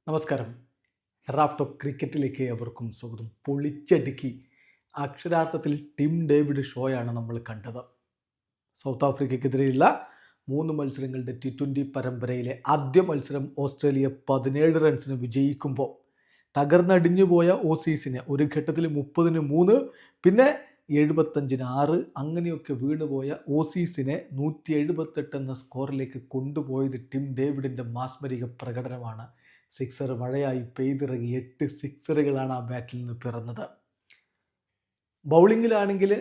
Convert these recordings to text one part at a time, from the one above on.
നമസ്കാരം. റാഫ്റ്റോ ക്രിക്കറ്റിലേക്ക് അവർക്കും സ്വാഗതം. പൊളിച്ചടുക്കി അക്ഷരാർത്ഥത്തിൽ ടിം ഡേവിഡ് ഷോയാണ് നമ്മൾ കണ്ടത്. സൗത്ത് ആഫ്രിക്കയ്ക്കെതിരെയുള്ള 3 മത്സരങ്ങളുടെ T20 പരമ്പരയിലെ ആദ്യ മത്സരം ഓസ്ട്രേലിയ 17 റൺസിന് വിജയിക്കുമ്പോൾ തകർന്നടിഞ്ഞുപോയ ഓസീസിനെ ഒരു ഘട്ടത്തിൽ 30-3 പിന്നെ 75-6 അങ്ങനെയൊക്കെ വീണുപോയ ഓസീസിനെ 178 എന്ന സ്കോറിലേക്ക് കൊണ്ടുപോയത് ടിം ഡേവിഡിൻ്റെ മാസ്മരിക പ്രകടനമാണ്. സിക്സർ മഴയായി പെയ്തിറങ്ങി 8 സിക്സറുകളാണ് ആ ബാറ്റിൽ നിന്ന് പിറന്നത്. ബൗളിങ്ങിലാണെങ്കിൽ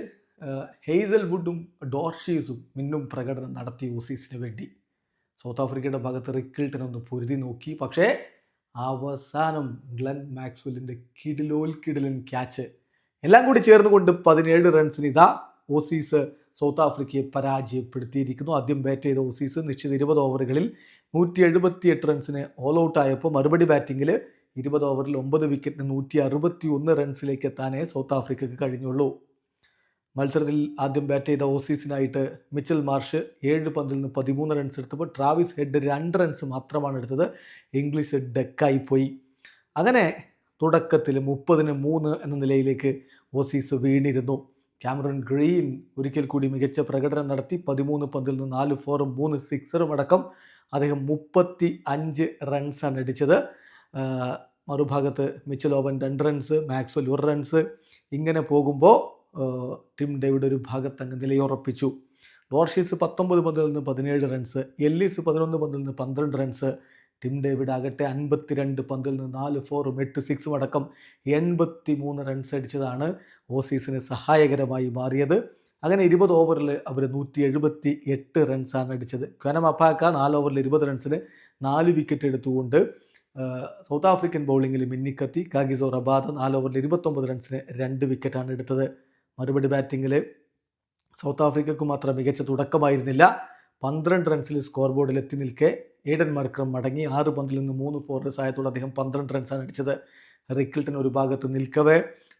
ഹെയ്സൽവുഡും ഡോർഷീസും മിന്നും പ്രകടനം നടത്തി ഓസീസിന് വേണ്ടി. സൗത്ത് ആഫ്രിക്കയുടെ ഭാഗത്ത് റിക്കിൾട്ടൺ ഒന്ന് പൊരുതി നോക്കി. പക്ഷേ അവസാനം ഗ്ലെൻ മാക്സ്വെല്ലിൻ്റെ കിടിലൻ ക്യാച്ച് എല്ലാം കൂടി ചേർന്നുകൊണ്ട് 17 റൺസിന് ഇതാ ഓസീസ് സൗത്ത് ആഫ്രിക്കയെ പരാജയപ്പെടുത്തിയിരിക്കുന്നു. ആദ്യം ബാറ്റ് ചെയ്ത ഓസീസ് നിശ്ചിത 20 ഓവറുകളിൽ 178 റൺസിന് ഓൾ ഔട്ട് ആയപ്പോൾ മറുപടി ബാറ്റിങ്ങിൽ 20 ഓവറിൽ 9 വിക്കറ്റിന് 161 റൺസിലേക്ക് എത്താനേ സൗത്ത് ആഫ്രിക്കയ്ക്ക് കഴിഞ്ഞുള്ളൂ. മത്സരത്തിൽ ആദ്യം ബാറ്റ് ചെയ്ത ഓസീസിനായിട്ട് മിച്ചൽ മാർഷ് 7 പന്തിൽ നിന്ന് 13 റൺസ് എടുത്തപ്പോൾ ട്രാവിസ് ഹെഡ് 2 റൺസ് മാത്രമാണ് എടുത്തത്. ഇംഗ്ലീഷ് ഡെക്കായിപ്പോയി. അങ്ങനെ തുടക്കത്തിൽ 30-3 എന്ന നിലയിലേക്ക് ഓസീസ് വീണിരുന്നു. ക്യാമറൺ ഗ്രീൻ ഒരിക്കൽ കൂടി മികച്ച പ്രകടനം നടത്തി. 13 പന്തിൽ നിന്ന് 4 ഫോറും 3 സിക്സറും അടക്കം അദ്ദേഹം 35 റൺസാണ് അടിച്ചത്. മറുഭാഗത്ത് Mitchell Owen 2 runs, Maxwell 1 runs. ഇങ്ങനെ പോകുമ്പോൾ ടിം ഡേവിഡ് ഒരു ഭാഗത്ത് അങ്ങ് നിലയുറപ്പിച്ചു. ഡോർഷീസ് 19 പന്തിൽ നിന്ന് 17 റൺസ്, എല്ലിസ് 11 പന്തിൽ നിന്ന് 12 റൺസ്. ടിം ഡേവിഡ് ആകട്ടെ 52 പന്തിൽ നിന്ന് 4 ഫോറും 8 സിക്സും അടക്കം 83 റൺസ് അടിച്ചതാണ് ഓസീസിന് സഹായകരമായി മാറിയത്. അങ്ങനെ 20 ഓവറിൽ അവർ 178 റൺസാണ് അടിച്ചത്. ക്വനം അപ്പാക്ക 4 ഓവറിൽ 20 റൺസിന് 4 വിക്കറ്റ് എടുത്തുകൊണ്ട് സൗത്ത് ആഫ്രിക്കൻ ബൗളിങ്ങിൽ മിന്നിക്കത്തി. കാഗിസോ റബാദ 4 ഓവറിൽ 29 റൺസിന് 2 വിക്കറ്റാണ് എടുത്തത്. മറുപടി ബാറ്റിങ്ങിൽ സൗത്ത് ആഫ്രിക്കയ്ക്ക് മാത്രം മികച്ച തുടക്കമായിരുന്നില്ല. 12 റൺസിൽ സ്കോർ ബോർഡിൽ എത്തി നിൽക്കെ ഏഡൻ മർക്രം മടങ്ങി. 6 പന്തിൽ നിന്ന് 3 ഫോർ സഹായത്തോടെ അദ്ദേഹം 12 റൺസാണ് അടിച്ചത്. റിക്കിൾട്ടൺ ഒരു ഭാഗത്ത് നിൽക്കവേ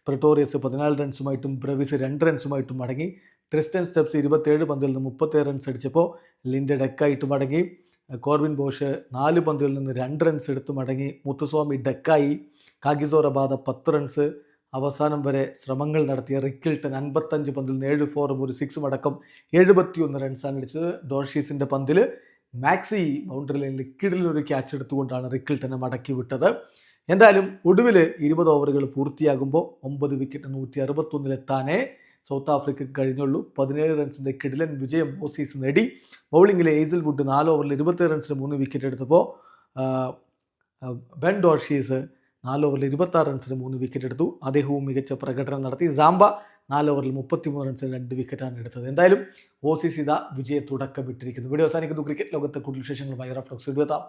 പ്രിട്ടോറിയസ് 14 റൺസുമായിട്ടും ബ്രവിസ് 2 റൺസുമായിട്ടും മടങ്ങി. ട്രിസ്റ്റൻ സ്റ്റെപ്സ് 27 പന്തിൽ നിന്ന് 37 റൺസ് അടിച്ചപ്പോൾ ലിൻഡ ഡെക്കായിട്ട് മടങ്ങി. കോർവിൻ ബോഷ് 4 പന്തിൽ നിന്ന് 2 റൺസ് എടുത്ത് മടങ്ങി. മുത്തുസ്വാമി ഡെക്കായി. Kagiso Rabada 10 runs. അവസാനം വരെ ശ്രമങ്ങൾ നടത്തിയ റിക്കിൾട്ടൺ 55 പന്തിൽ നിന്ന് 7 ഫോറും 1 സിക്സും അടക്കം 71 റൺസാണ് അടിച്ചത്. ഡോർഷീസിൻ്റെ പന്തിൽ മാക്സി ബൗണ്ടറി ലൈനിൽ കിടിലൊരു ക്യാച്ച് എടുത്തുകൊണ്ടാണ് റിക്കിൾട്ടനെ മടക്കി വിട്ടത്. എന്തായാലും ഒടുവിൽ 20 ഓവറുകൾ പൂർത്തിയാകുമ്പോൾ 9 വിക്കറ്റ് 161 സൗത്ത് ആഫ്രിക്കയ്ക്ക് കഴിഞ്ഞുള്ളൂ. 17 റൺസിൻ്റെ കിടിലൻ വിജയം ഓസീസ് നേടി. ബൗളിങ്ങിലെ ഹെയ്സൽവുഡ് 4 ഓവറിൽ 27 റൺസിന് 3 വിക്കറ്റ് എടുത്തപ്പോൾ ബെൻ ഡോർഷീസ് 4 ഓവറിൽ 26 റൺസിന് 3 വിക്കറ്റ് എടുത്തു. അദ്ദേഹവും മികച്ച പ്രകടനം നടത്തി. സാംബ 4 ഓവറിൽ 33 റൺസിന് 2 വിക്കറ്റാണ് എടുത്തത്. എന്തായാലും ഓസീസ് ഇതാ വിജയ തുടക്കമിട്ടിരിക്കുന്നു. വീഡിയോ അവസാനിക്കുന്നു. ക്രിക്കറ്റ് ലോകത്തെ കൂടുതൽ വിശേഷങ്ങളുമായി റാഫ്റ്റോ എത്താം.